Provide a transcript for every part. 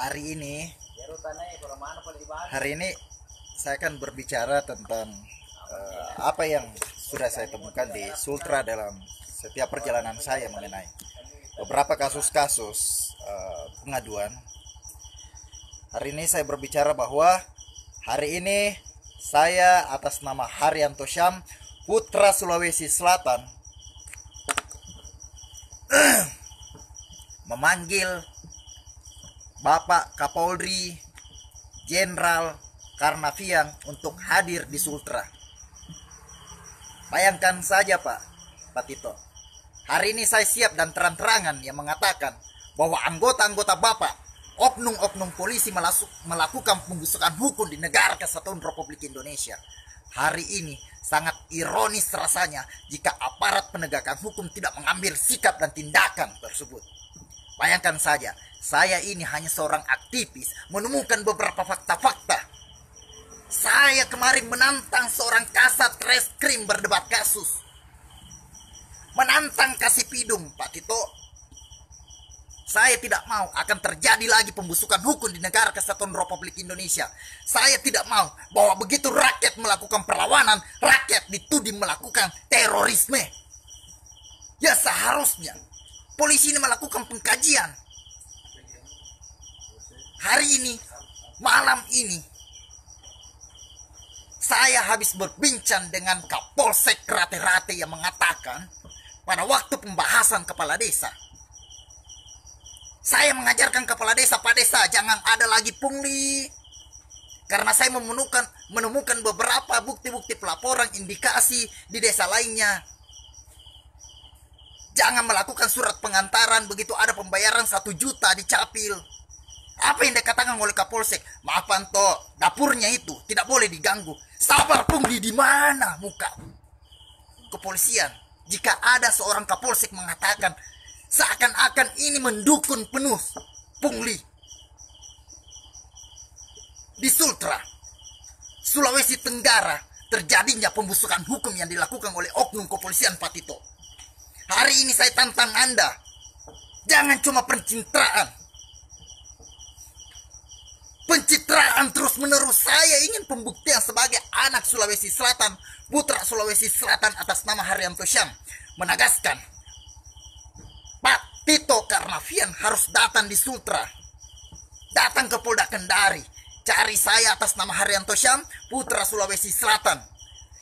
hari ini hari ini saya akan berbicara tentang apa yang sudah saya temukan di Sultra dalam setiap perjalanan saya mengenai beberapa kasus-kasus pengaduan. Hari ini saya berbicara bahwa hari ini saya atas nama Haryanto Syam, putra Sulawesi Selatan, memanggil Bapak Kapolri Jenderal Karnavian untuk hadir di Sultra. Bayangkan saja Pak Tito, hari ini saya siap dan terang-terangan yang mengatakan bahwa anggota-anggota Bapak, oknum-oknum polisi melakukan pembusukan hukum di negara Kesatuan Republik Indonesia. Hari ini sangat ironis rasanya jika aparat penegakan hukum tidak mengambil sikap dan tindakan tersebut. Bayangkan saja, saya ini hanya seorang aktivis menemukan beberapa fakta-fakta. Saya kemarin menantang seorang kasat reskrim berdebat kasus. Menantang Kasih Pidum, Pak Tito. Saya tidak mau akan terjadi lagi pembusukan hukum di negara Kesatuan Republik Indonesia. Saya tidak mau bahwa begitu rakyat melakukan perlawanan, rakyat dituding melakukan terorisme. Ya seharusnya polisi ini melakukan pengkajian. Hari ini, malam ini, saya habis berbincang dengan Kapolsek Rate-Rate yang mengatakan pada waktu pembahasan kepala desa, saya mengajarkan kepala desa, Pak Desa, jangan ada lagi pungli. Karena saya menemukan beberapa bukti-bukti pelaporan indikasi di desa lainnya. Jangan melakukan surat pengantaran begitu ada pembayaran 1 juta di Capil. Apa yang dikatakan oleh Kapolsek? Maaf Panto, dapurnya itu tidak boleh diganggu. Sabar pungli di mana muka kepolisian? Jika ada seorang Kapolsek mengatakan seakan-akan ini mendukung penuh pungli. Di Sultra, Sulawesi Tenggara, terjadinya pembusukan hukum yang dilakukan oleh oknum kepolisian, Pak Tito. Hari ini saya tantang Anda, jangan cuma pencitraan terus-menerus. Saya ingin pembuktian sebagai anak Sulawesi Selatan, putra Sulawesi Selatan atas nama Haryanto Syam, menegaskan Pak Tito Karnavian harus datang di Sultra, datang ke Polda Kendari, cari saya atas nama Haryanto Syam, putra Sulawesi Selatan,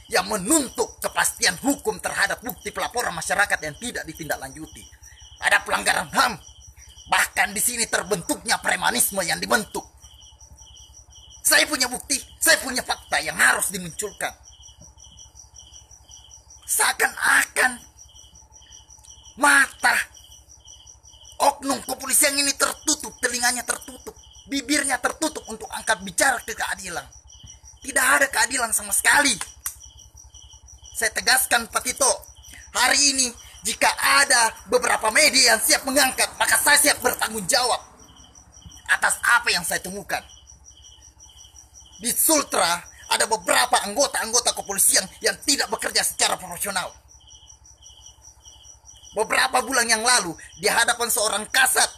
yang menuntut kepastian hukum terhadap bukti pelaporan masyarakat yang tidak ditindaklanjuti. Ada pelanggaran HAM, bahkan di sini terbentuknya premanisme yang dibentuk. Saya punya bukti, saya punya fakta yang harus dimunculkan. Seakan-akan mata oknum kepolisian ini tertutup, telinganya tertutup, bibirnya tertutup untuk angkat bicara ke keadilan. Tidak ada keadilan sama sekali. Saya tegaskan Pak Tito, hari ini jika ada beberapa media yang siap mengangkat, maka saya siap bertanggung jawab atas apa yang saya temukan. Di Sultra ada beberapa anggota kepolisian yang tidak bekerja secara profesional. Beberapa bulan yang lalu, di hadapan seorang kasat,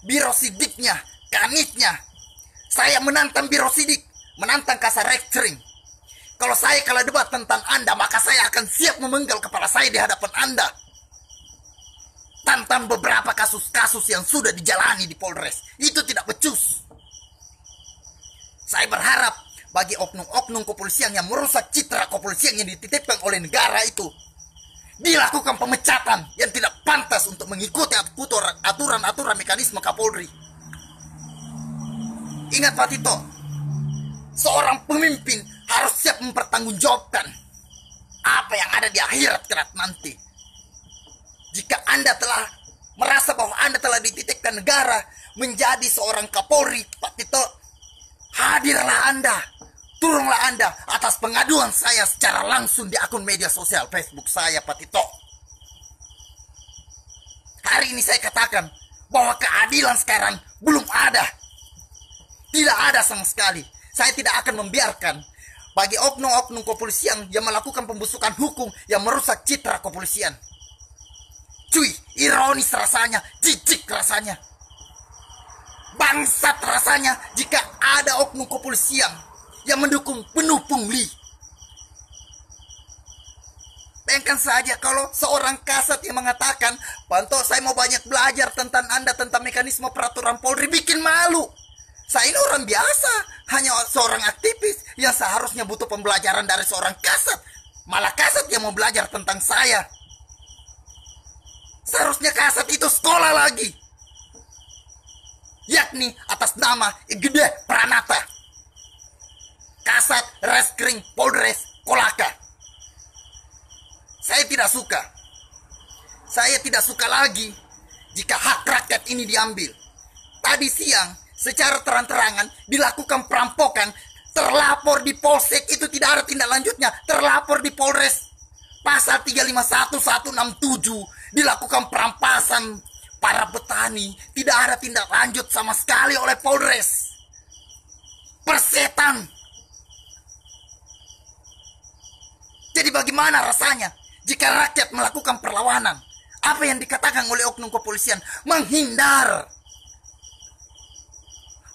Biro Sidiknya, Kanitnya, saya menantang Biro Sidik, menantang kasat reskrim. Kalau saya kalah debat tentang Anda, maka saya akan siap memenggal kepala saya di hadapan Anda. Tentang beberapa kasus-kasus yang sudah dijalani di Polres, itu tidak becus. Saya berharap bagi oknum-oknum kepolisian yang merusak citra kepolisian yang dititipkan oleh negara itu, dilakukan pemecatan yang tidak pantas untuk mengikuti aturan-aturan mekanisme Kapolri. Ingat Pak Tito, seorang pemimpin harus siap mempertanggungjawabkan apa yang ada di akhirat kelak nanti. Jika Anda telah merasa bahwa Anda telah dititipkan negara menjadi seorang Kapolri, Pak Tito, hadirlah Anda, turunlah Anda atas pengaduan saya secara langsung di akun media sosial Facebook saya, Pak Tito. Hari ini saya katakan bahwa keadilan sekarang belum ada. Tidak ada sama sekali. Saya tidak akan membiarkan bagi oknum-oknum kepolisian yang melakukan pembusukan hukum yang merusak citra kepolisian. Cuy, ironis rasanya, jijik rasanya. Bangsat rasanya jika ada oknum kepolisian yang mendukung penuh pungli. Bayangkan saja kalau seorang kasat yang mengatakan, "Panto, saya mau banyak belajar tentang Anda, tentang mekanisme peraturan Polri." Bikin malu. Saya ini orang biasa, hanya seorang aktivis yang seharusnya butuh pembelajaran dari seorang kasat. Malah kasat yang mau belajar tentang saya. Seharusnya kasat itu sekolah lagi, yakni atas nama Igede Pranata, Kasat Reskrim Polres Kolaka. Saya tidak suka. Saya tidak suka lagi jika hak rakyat ini diambil. Tadi siang secara terang-terangan dilakukan perampokan, terlapor di Polsek, itu tidak ada tindak lanjutnya, terlapor di Polres. Pasal 351 167 dilakukan perampasan para petani, tidak ada tindak lanjut sama sekali oleh Polres. Persetan. Jadi bagaimana rasanya jika rakyat melakukan perlawanan? Apa yang dikatakan oleh oknum kepolisian? Menghindar.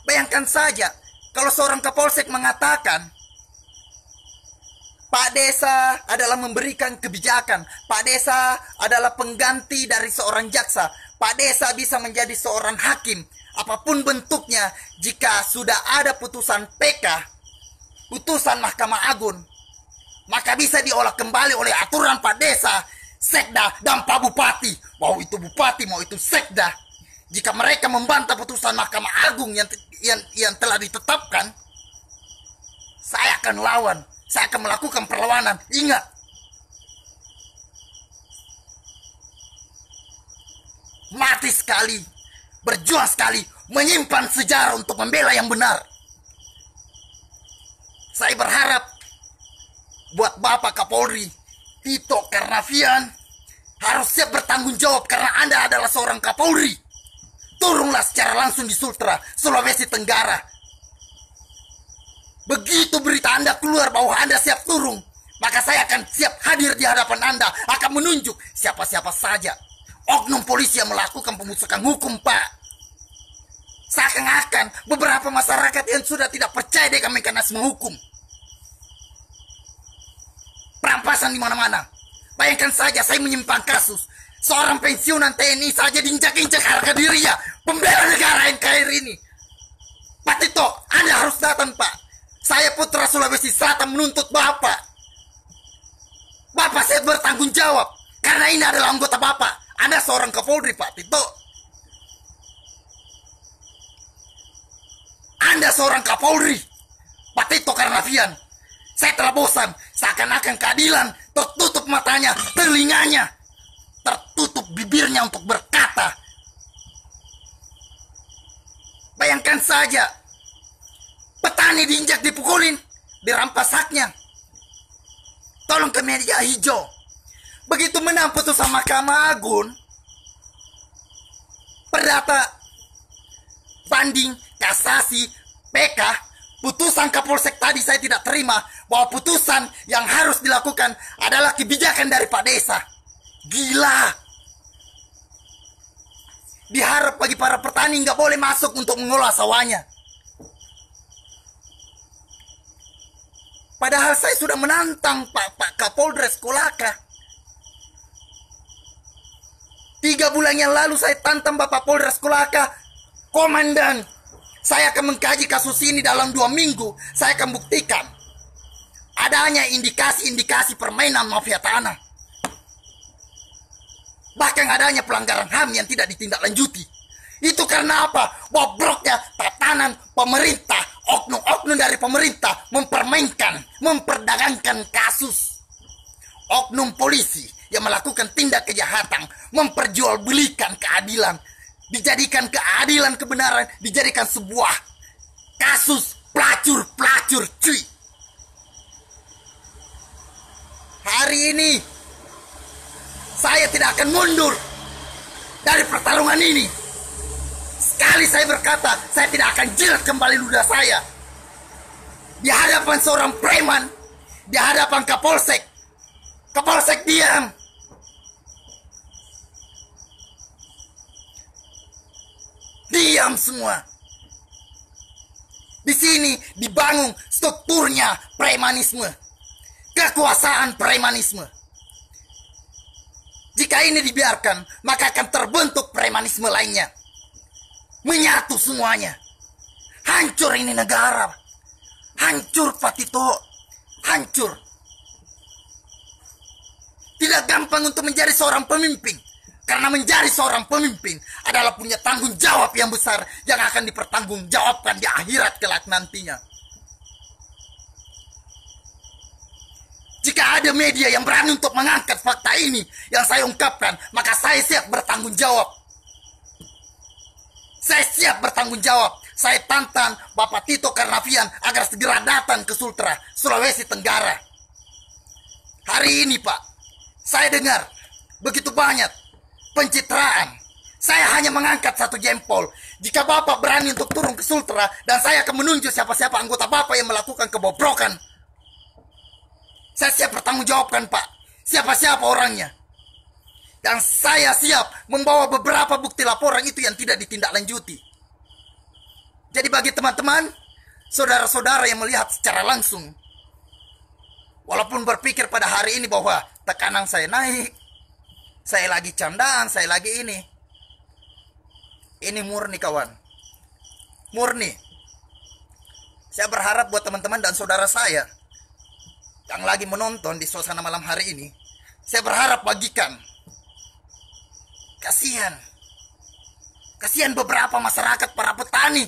Bayangkan saja kalau seorang kapolsek mengatakan Pak Desa adalah memberikan kebijakan, Pak Desa adalah pengganti dari seorang jaksa, Pak Desa bisa menjadi seorang hakim, apapun bentuknya. Jika sudah ada putusan PK, putusan Mahkamah Agung, maka bisa diolah kembali oleh aturan Pak Desa, Sekda, dan Pak Bupati. Mau itu bupati, mau itu sekda. Jika mereka membantah putusan Mahkamah Agung yang telah ditetapkan, saya akan lawan. Saya akan melakukan perlawanan. Ingat, mati sekali, berjuang sekali, menyimpan sejarah untuk membela yang benar. Saya berharap buat Bapak Kapolri Tito Karnavian harus siap bertanggung jawab karena Anda adalah seorang Kapolri. Turunlah secara langsung di Sultra, Sulawesi Tenggara. Begitu berita Anda keluar bahwa Anda siap turun, maka saya akan siap hadir di hadapan Anda, akan menunjuk siapa-siapa saja oknum polisi yang melakukan pemusukan hukum, Pak. Seakan-akan beberapa masyarakat yang sudah tidak percaya dengan mekanisme hukum. Perampasan di mana-mana. Bayangkan saja saya menyimpan kasus seorang pensiunan TNI saja diinjak-injak harga dirinya, pembela negara NKRI ini. Pak Tito, Anda harus datang, Pak. Saya putra Sulawesi Selatan menuntut Bapak. Bapak saya bertanggung jawab karena ini adalah anggota Bapak. Anda seorang Kapolri, Pak Tito. Anda seorang Kapolri, Pak Tito Karnavian. Saya telah bosan. Seakan-akan keadilan tertutup matanya, telinganya, tertutup bibirnya untuk berkata. Bayangkan saja, petani diinjak, dipukulin, dirampas haknya. Tolong ke media hijau. Begitu menang putusan Mahkamah Agung, perdata, banding, kasasi, PK, putusan Kapolsek tadi saya tidak terima bahwa putusan yang harus dilakukan adalah kebijakan dari Pak Desa. Gila. Diharap bagi para petani nggak boleh masuk untuk mengolah sawahnya. Padahal saya sudah menantang Pak Kapolres Kolaka. 3 bulan yang lalu saya tantang Bapak Polres Kolaka. Komandan, saya akan mengkaji kasus ini dalam 2 minggu. Saya akan buktikan adanya indikasi-indikasi permainan mafia tanah. Bahkan adanya pelanggaran HAM yang tidak ditindaklanjuti. Itu karena apa? Bobroknya tatanan pemerintah, oknum-oknum dari pemerintah mempermainkan, memperdagangkan kasus. Oknum polisi yang melakukan tindak kejahatan, memperjualbelikan keadilan, dijadikan keadilan, kebenaran, dijadikan sebuah kasus pelacur-pelacur, cuy. Hari ini saya tidak akan mundur dari pertarungan ini. Sekali saya berkata, saya tidak akan jilat kembali ludah saya di hadapan seorang preman, di hadapan Kapolsek. Kapolsek diam. Diam semua. Di sini dibangun strukturnya premanisme, kekuasaan premanisme. Jika ini dibiarkan, maka akan terbentuk premanisme lainnya. Menyatu semuanya. Hancur ini negara. Hancur Pak Tito. Hancur. Tidak gampang untuk menjadi seorang pemimpin. Karena menjadi seorang pemimpin adalah punya tanggung jawab yang besar yang akan dipertanggungjawabkan di akhirat kelak nantinya. Jika ada media yang berani untuk mengangkat fakta ini yang saya ungkapkan, maka saya siap bertanggung jawab. Saya siap bertanggung jawab. Saya tantang Bapak Tito Karnavian agar segera datang ke Sultra, Sulawesi Tenggara. Hari ini Pak, saya dengar begitu banyak pencitraan. Saya hanya mengangkat satu jempol. Jika Bapak berani untuk turun ke Sultra, dan saya akan menunjuk siapa-siapa anggota Bapak yang melakukan kebobrokan, saya siap bertanggung jawabkan Pak. Siapa-siapa orangnya. Dan saya siap membawa beberapa bukti laporan itu yang tidak ditindaklanjuti. Jadi bagi teman-teman, saudara-saudara yang melihat secara langsung, walaupun berpikir pada hari ini bahwa tekanan saya naik, saya lagi candaan, saya lagi ini murni kawan. Murni. Saya berharap buat teman-teman dan saudara saya yang lagi menonton di suasana malam hari ini, saya berharap bagikan. Kasihan beberapa masyarakat para petani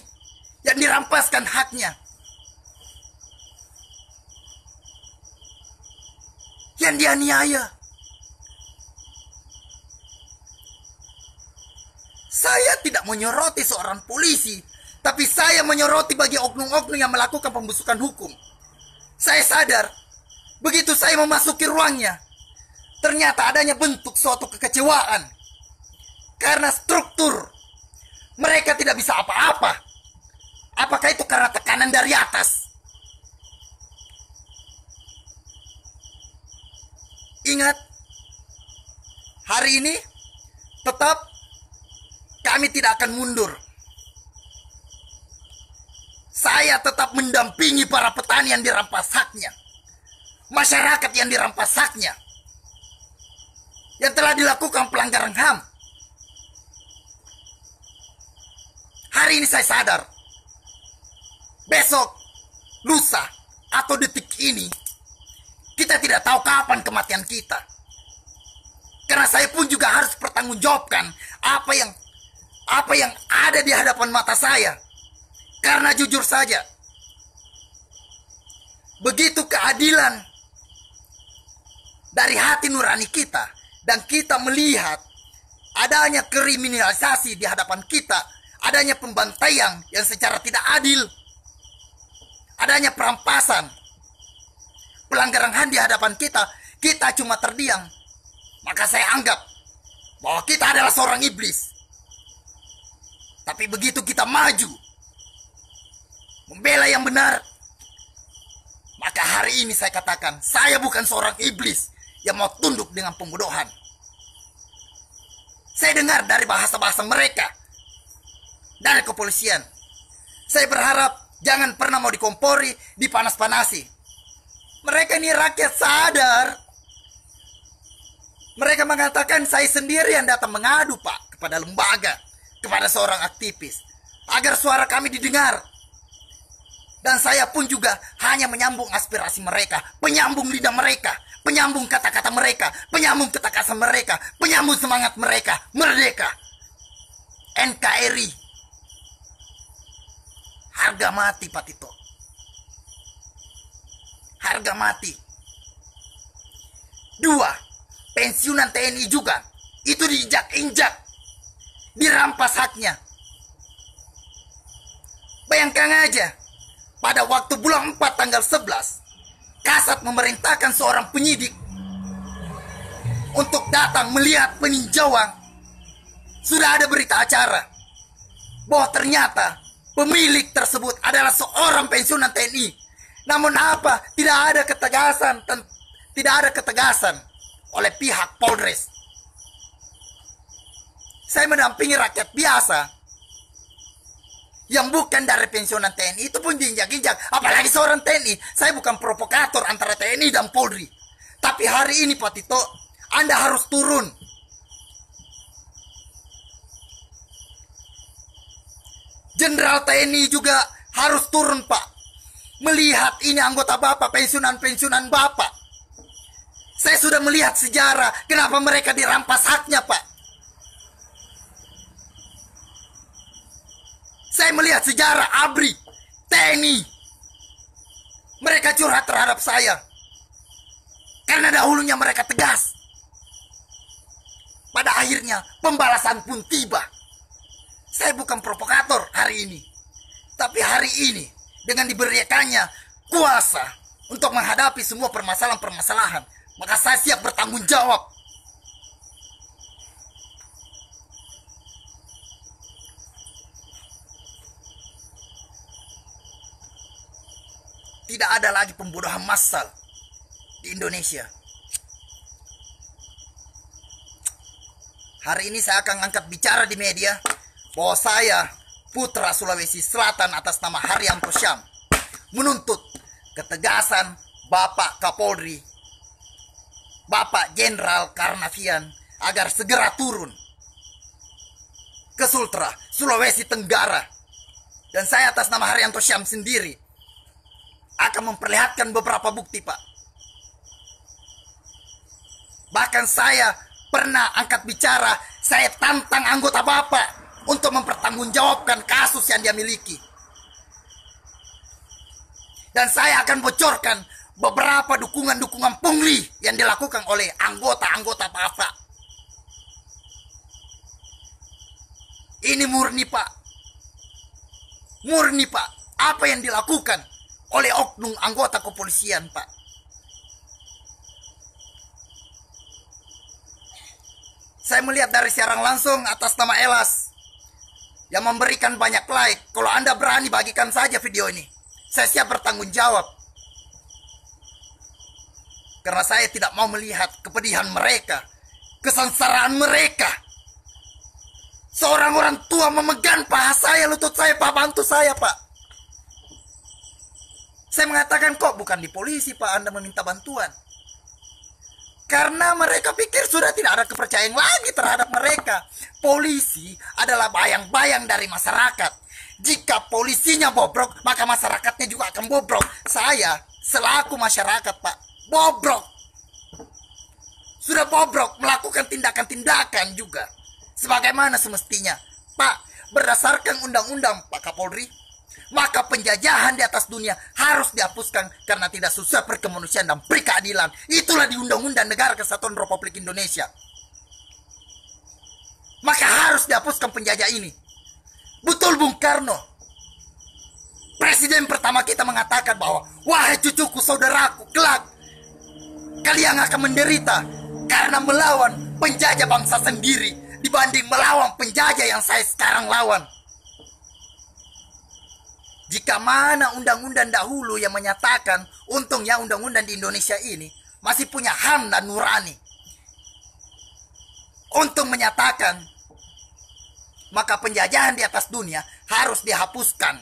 yang dirampaskan haknya, yang dianiaya. Saya tidak menyoroti seorang polisi, tapi saya menyoroti bagi oknum-oknum yang melakukan pembusukan hukum. Saya sadar, begitu saya memasuki ruangnya, ternyata adanya bentuk suatu kekecewaan. Karena struktur, mereka tidak bisa apa-apa. Apakah itu karena tekanan dari atas? Ingat, hari ini tetap kami tidak akan mundur. Saya tetap mendampingi para petani yang dirampas haknya, masyarakat yang dirampas haknya, yang telah dilakukan pelanggaran HAM. Hari ini saya sadar, besok, lusa, atau detik ini, kita tidak tahu kapan kematian kita. Karena saya pun juga harus bertanggungjawabkan apa yang ada di hadapan mata saya. Karena jujur saja, begitu keadilan dari hati nurani kita, dan kita melihat adanya kriminalisasi di hadapan kita, adanya pembantaian yang secara tidak adil, adanya perampasan, pelanggaran HAM di hadapan kita, kita cuma terdiam. Maka saya anggap bahwa kita adalah seorang iblis. Tapi begitu kita maju membela yang benar, maka hari ini saya katakan, saya bukan seorang iblis yang mau tunduk dengan pembodohan. Saya dengar dari bahasa-bahasa mereka, dari kepolisian. Saya berharap jangan pernah mau dikompori, dipanas-panasi. Mereka ini rakyat sadar. Mereka mengatakan saya sendiri yang datang mengadu Pak kepada lembaga, kepada seorang aktivis, agar suara kami didengar. Dan saya pun juga hanya menyambung aspirasi mereka, penyambung lidah mereka, penyambung kata-kata mereka, penyambung kata-kata mereka, penyambung semangat mereka, merdeka. NKRI. Harga mati Pak Tito. Harga mati. 2. Pensiunan TNI juga. Itu diinjak-injak. Dirampas haknya. Bayangkan aja. Pada waktu bulan 4 tanggal 11, Kasat memerintahkan seorang penyidik untuk datang melihat peninjauan. Sudah ada berita acara bahwa ternyata pemilik tersebut adalah seorang pensiunan TNI. Namun apa? Tidak ada ketegasan oleh pihak Polres. Saya mendampingi rakyat biasa yang bukan dari pensiunan TNI itu pun diinjak-injak. Apalagi seorang TNI. Saya bukan provokator antara TNI dan Polri. Tapi hari ini Pak Tito, Anda harus turun. Jenderal TNI juga harus turun Pak. Melihat ini anggota Bapak, pensiunan-pensiunan Bapak. Saya sudah melihat sejarah kenapa mereka dirampas haknya Pak. Saya melihat sejarah ABRI, TNI. Mereka curhat terhadap saya. Karena dahulunya mereka tegas. Pada akhirnya pembalasan pun tiba. Saya bukan provokator hari ini. Tapi hari ini dengan diberikannya kuasa untuk menghadapi semua permasalahan-permasalahan, maka saya siap bertanggung jawab. Tidak ada lagi pembunuhan massal di Indonesia. Hari ini saya akan angkat bicara di media bahwa saya, putra Sulawesi Selatan atas nama Haryanto Syam, menuntut ketegasan Bapak Kapolri, Bapak Jenderal Karnavian agar segera turun ke Sultra, Sulawesi Tenggara. Dan saya atas nama Haryanto Syam sendiri akan memperlihatkan beberapa bukti Pak. Bahkan saya pernah angkat bicara, saya tantang anggota Bapak untuk mempertanggungjawabkan kasus yang dia miliki. Dan saya akan bocorkan beberapa dukungan-dukungan pungli yang dilakukan oleh anggota-anggota Bapak. Ini murni Pak. Murni Pak. Apa yang dilakukan oleh oknum anggota kepolisian Pak. Saya melihat dari siaran langsung atas nama Elas yang memberikan banyak like. Kalau Anda berani bagikan saja video ini. Saya siap bertanggung jawab. Karena saya tidak mau melihat kepedihan mereka, kesengsaraan mereka. Seorang orang tua memegang paha saya, lutut saya, Pak, bantu saya Pak. Saya mengatakan kok bukan di polisi Pak Anda meminta bantuan. Karena mereka pikir sudah tidak ada kepercayaan lagi terhadap mereka. Polisi adalah bayang-bayang dari masyarakat. Jika polisinya bobrok, maka masyarakatnya juga akan bobrok. Saya selaku masyarakat Pak, bobrok. Sudah bobrok, melakukan tindakan-tindakan juga. Sebagaimana semestinya. Pak, berdasarkan undang-undang Pak Kapolri, maka penjajahan di atas dunia harus dihapuskan karena tidak sesuai perkemanusiaan dan perkeadilan. Itulah di Undang-Undang Negara Kesatuan Republik Indonesia. Maka harus dihapuskan penjajah ini. Betul Bung Karno. Presiden pertama kita mengatakan bahwa, wahai cucuku, saudaraku, kelak kalian akan menderita karena melawan penjajah bangsa sendiri dibanding melawan penjajah yang saya sekarang lawan. Jika mana undang-undang dahulu yang menyatakan, untungnya undang-undang di Indonesia ini masih punya HAM dan nurani untuk menyatakan, maka penjajahan di atas dunia harus dihapuskan.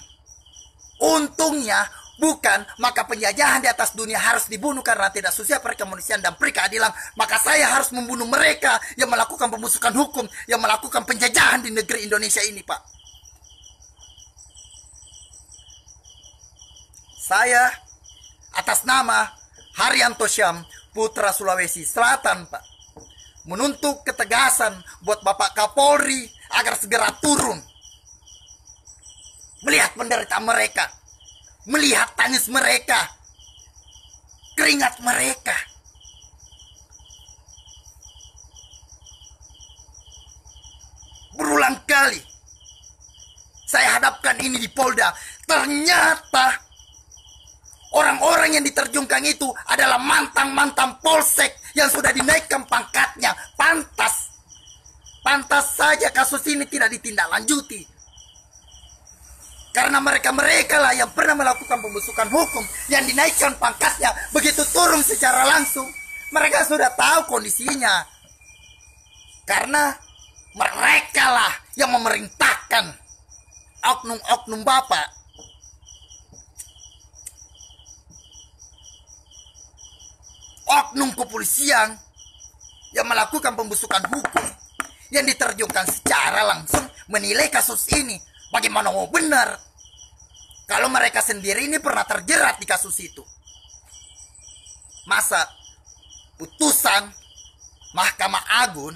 Untungnya bukan, maka penjajahan di atas dunia harus dibunuh karena tidak sesuai perkemanusiaan dan perkeadilan. Maka saya harus membunuh mereka yang melakukan pembusukan hukum, yang melakukan penjajahan di negeri Indonesia ini Pak. Saya atas nama Haryanto Syam, putra Sulawesi Selatan Pak, menuntut ketegasan buat Bapak Kapolri agar segera turun. Melihat penderitaan mereka, melihat tangis mereka, keringat mereka. Berulang kali saya hadapkan ini di Polda. Ternyata orang-orang yang diterjunkan itu adalah mantan-mantan polsek yang sudah dinaikkan pangkatnya. Pantas saja kasus ini tidak ditindaklanjuti. Karena mereka-mereka lah yang pernah melakukan pembusukan hukum, yang dinaikkan pangkatnya. Begitu turun secara langsung, mereka sudah tahu kondisinya. Karena mereka lah yang memerintahkan oknum-oknum Bapak oknum kepolisian yang melakukan pembusukan hukum, yang diterjunkan secara langsung menilai kasus ini. Bagaimana mau benar kalau mereka sendiri ini pernah terjerat di kasus itu? Masa putusan Mahkamah Agung,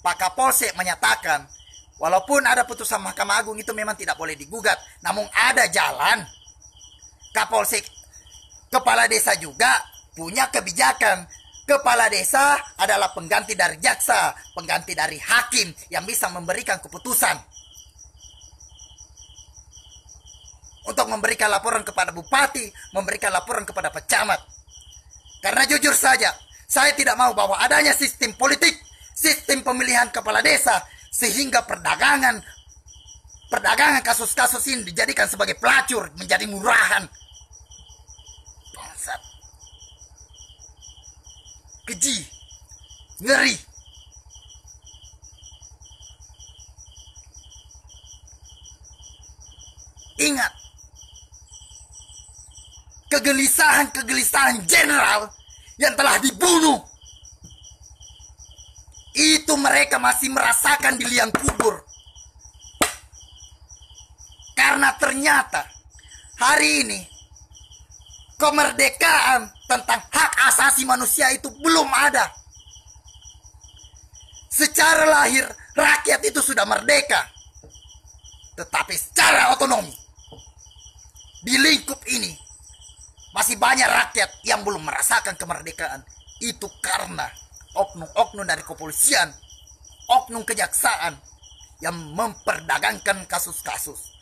Pak Kapolsek menyatakan walaupun ada putusan Mahkamah Agung itu memang tidak boleh digugat, namun ada jalan. Kapolsek, kepala desa juga punya kebijakan. Kepala desa adalah pengganti dari jaksa, pengganti dari hakim yang bisa memberikan keputusan. Untuk memberikan laporan kepada bupati, memberikan laporan kepada pecamat. Karena jujur saja, saya tidak mau bahwa adanya sistem politik, sistem pemilihan kepala desa, sehingga perdagangan kasus-kasus ini dijadikan sebagai pelacur, menjadi murahan. Bangsat. Keji, ngeri. Ingat, kegelisahan jenderal yang telah dibunuh itu mereka masih merasakan di liang kubur. Karena ternyata hari ini kemerdekaan tentang hak asasi manusia itu belum ada. Secara lahir rakyat itu sudah merdeka, tetapi secara otonomi di lingkup ini masih banyak rakyat yang belum merasakan kemerdekaan. Itu karena oknum-oknum dari kepolisian, oknum kejaksaan yang memperdagangkan kasus-kasus,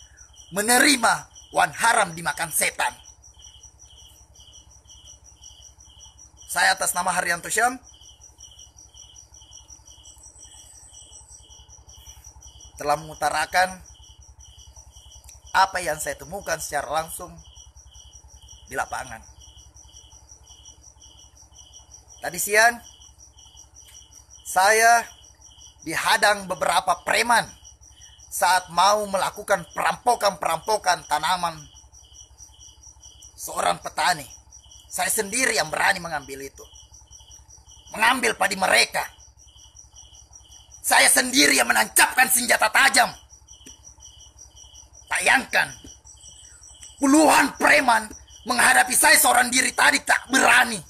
menerima uang haram dimakan setan. Saya atas nama Haryanto Syam telah mengutarakan apa yang saya temukan secara langsung di lapangan. Tadi siang saya dihadang beberapa preman saat mau melakukan perampokan tanaman seorang petani. Saya sendiri yang berani mengambil itu. Mengambil padi mereka. Saya sendiri yang menancapkan senjata tajam. Bayangkan, puluhan preman menghadapi saya seorang diri tadi tak berani.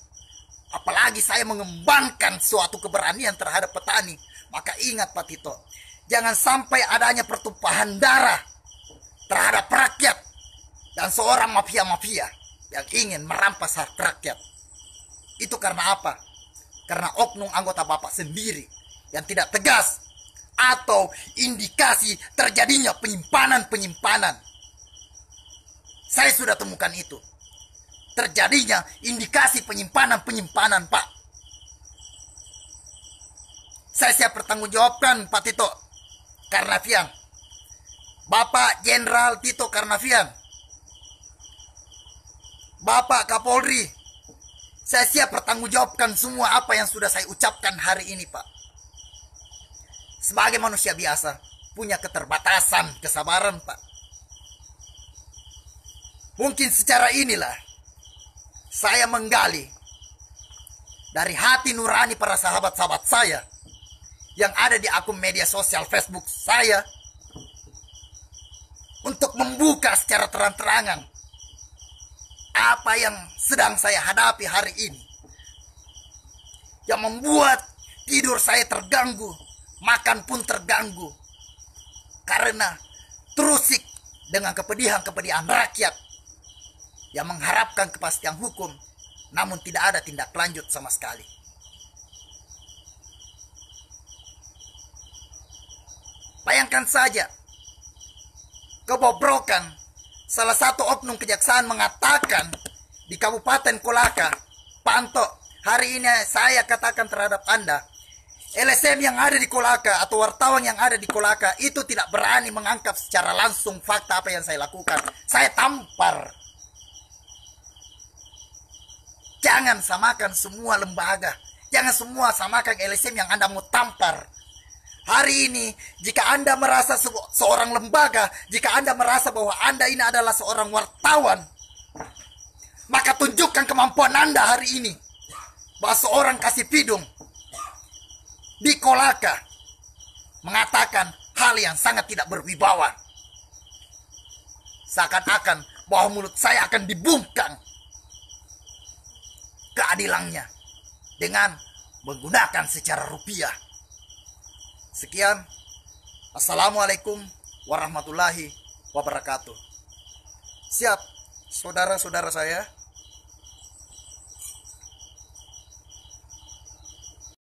Apalagi saya mengembangkan suatu keberanian terhadap petani. Maka ingat Pak Tito, jangan sampai adanya pertumpahan darah terhadap rakyat dan seorang mafia-mafia yang ingin merampas hak rakyat. Itu karena apa? Karena oknum anggota Bapak sendiri yang tidak tegas atau indikasi terjadinya penyimpanan. Saya sudah temukan itu. Terjadinya indikasi penyimpanan, Pak. Saya siap bertanggungjawabkan Pak Tito Karnavian, Bapak Jenderal Tito Karnavian, Bapak Kapolri. Saya siap bertanggungjawabkan semua apa yang sudah saya ucapkan hari ini, Pak. Sebagai manusia biasa, punya keterbatasan kesabaran, Pak. Mungkin secara inilah saya menggali dari hati nurani para sahabat-sahabat saya yang ada di akun media sosial Facebook saya untuk membuka secara terang-terangan apa yang sedang saya hadapi hari ini, yang membuat tidur saya terganggu, makan pun terganggu, karena terusik dengan kepedihan rakyat yang mengharapkan kepastian hukum, namun tidak ada tindak lanjut sama sekali. Bayangkan saja kebobrokan salah satu oknum kejaksaan mengatakan di Kabupaten Kolaka, Pak Anto, hari ini saya katakan terhadap Anda, LSM yang ada di Kolaka atau wartawan yang ada di Kolaka itu tidak berani mengangkat secara langsung fakta apa yang saya lakukan. Saya tampar. Jangan samakan semua lembaga. Jangan semua samakan LSM yang Anda mau tampar. Hari ini, jika Anda merasa seorang lembaga, jika Anda merasa bahwa Anda ini adalah seorang wartawan, maka tunjukkan kemampuan Anda hari ini. Bahwa seorang Kasih Pidung di Kolaka mengatakan hal yang sangat tidak berwibawa. Seakan-akan bahwa mulut saya akan dibungkam keadilannya dengan menggunakan secara rupiah. Sekian. Assalamualaikum warahmatullahi wabarakatuh. Siap, saudara-saudara saya.